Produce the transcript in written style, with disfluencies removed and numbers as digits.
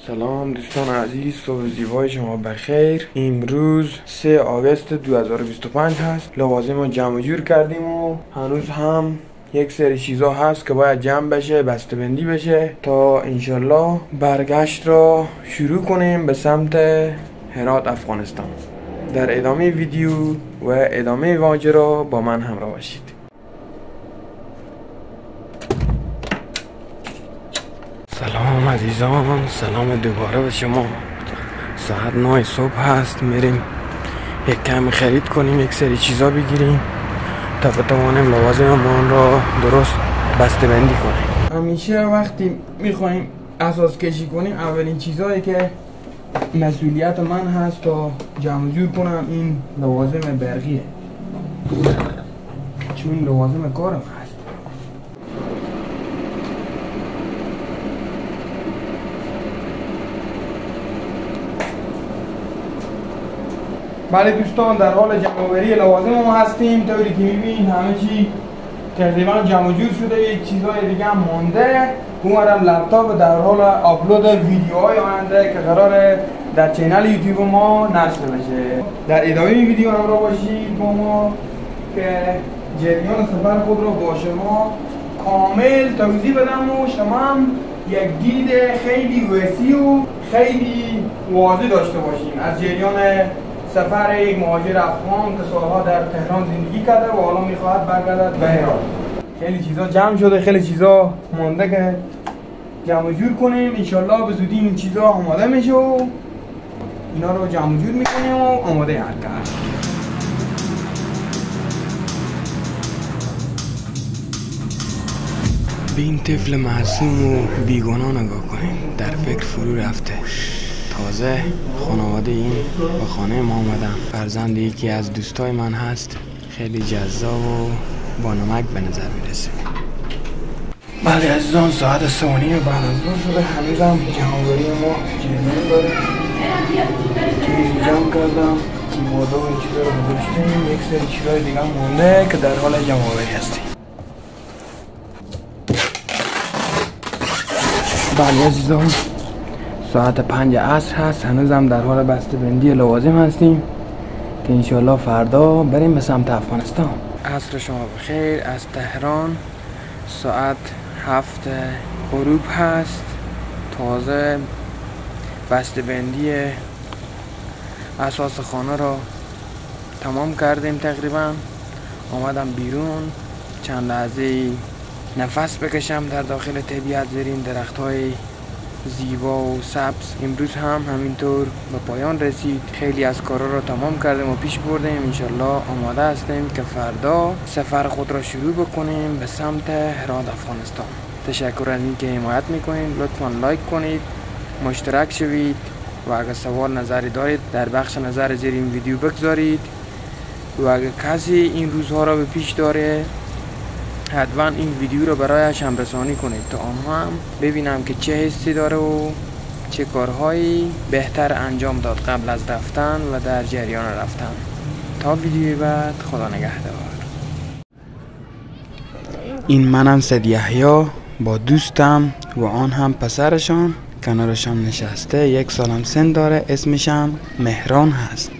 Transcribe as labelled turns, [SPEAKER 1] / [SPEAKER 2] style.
[SPEAKER 1] سلام دوستان عزیز، صبح زیبای شما بخیر. امروز 3 آگوست 2025 هست. لوازم رو جمع جور کردیم و هنوز هم یک سری چیزا هست که باید جمع بشه، بسته‌بندی بشه تا انشالله برگشت را شروع کنیم به سمت هرات افغانستان. در ادامه ویدیو و ادامه ماجرا با من همراه باشید. سلام عزیزان، سلام دوباره به شما. ساعت 9 صبح هست. میریم یک کمی خرید کنیم، یک سری چیزا بگیریم تا بتوانیم لوازممون را درست بسته بندی کنیم. همیشه وقتی میخوایم اساس کشی کنیم، اولین چیزایی که مسئولیت من هست تا جمع جور کنم این لوازم برقیه، چون لوازم کارم هست. بله دوستان، در حال جمع‌آوری لوازم ما هستیم. طوری که می‌بینید همه چی تقریبا جمع جور شده، یک چیزای دیگه هم مونده. اونورم لپتاپ در حال آپلود ویدیوهای آینده که قراره در چینل یوتیوب ما نشر بشه. در ادامه ویدیو همراه باشید با ما که جریان سفر خود رو با شما کامل توضیح بدم و شما هم یک دید خیلی وسیع و خیلی واضح داشته باشیم از جریان سفر یک مهاجر افغان که سالها در تهران زندگی کرده و حالا میخواهد برگردد به هرات. خیلی چیزا جمع شده، خیلی چیزا مونده که جمع جور کنیم. انشالله به زودی این چیزا آماده میشه و اینا رو جمع جور میکنیم و آماده حرکت. به این طفل معصوم و بیگناه نگاه کنیم، در فکر فرو رفته. تازه خانواده این به خانه ما آمدن. فرزند یکی از دوستای من هست، خیلی جذاب و با نمک به نظر میرسه. بله عزیزان، ساعت 3:30 بعد از ظهر شده. هنوزم جمع‌آوری ما جریان داره. چیزی جمع کردم، کیبورد و این چیزا رو گذاشتیم. یک سری چیزای دیگه هم مونده که در حال جمع‌آوری هستیم. بله عزیزان، ساعت 5 عصر هست. هنوزم در حال بسته‌بندی لوازم هستیم که انشالله فردا بریم به سمت افغانستان. عصر شما بخیر از تهران. ساعت 7 غروب هست. تازه بسته‌بندی اساس خانه را تمام کردیم تقریبا. آمدم بیرون چند لحظه نفس بکشم در داخل طبیعت، زیر درخت‌های زیبا و سبز. امروز هم همینطور به پایان رسید. خیلی از کارا رو تمام کردیم و پیش بردیم. انشالله آماده هستیم که فردا سفر خود را شروع بکنیم به سمت هرات افغانستان. تشکر از اینکه حمایت میکنید. لطفا لایک کنید، مشترک شوید و اگر سوال نظری دارید در بخش نظر زیر این ویدیو بگذارید و اگر کسی این روزها را به پیش داره حتما این ویدیو رو برایش هم رسانی کنید تا آنها هم ببینم که چه حسی داره و چه کارهایی بهتر انجام داد قبل از رفتن و در جریان رفتن. تا ویدیوی بعد، خدا نگهدار. این منم سید یحیی با دوستم و آن هم پسرشان کنارشان نشسته. 1 سالم سن داره، اسمشم مهران هست.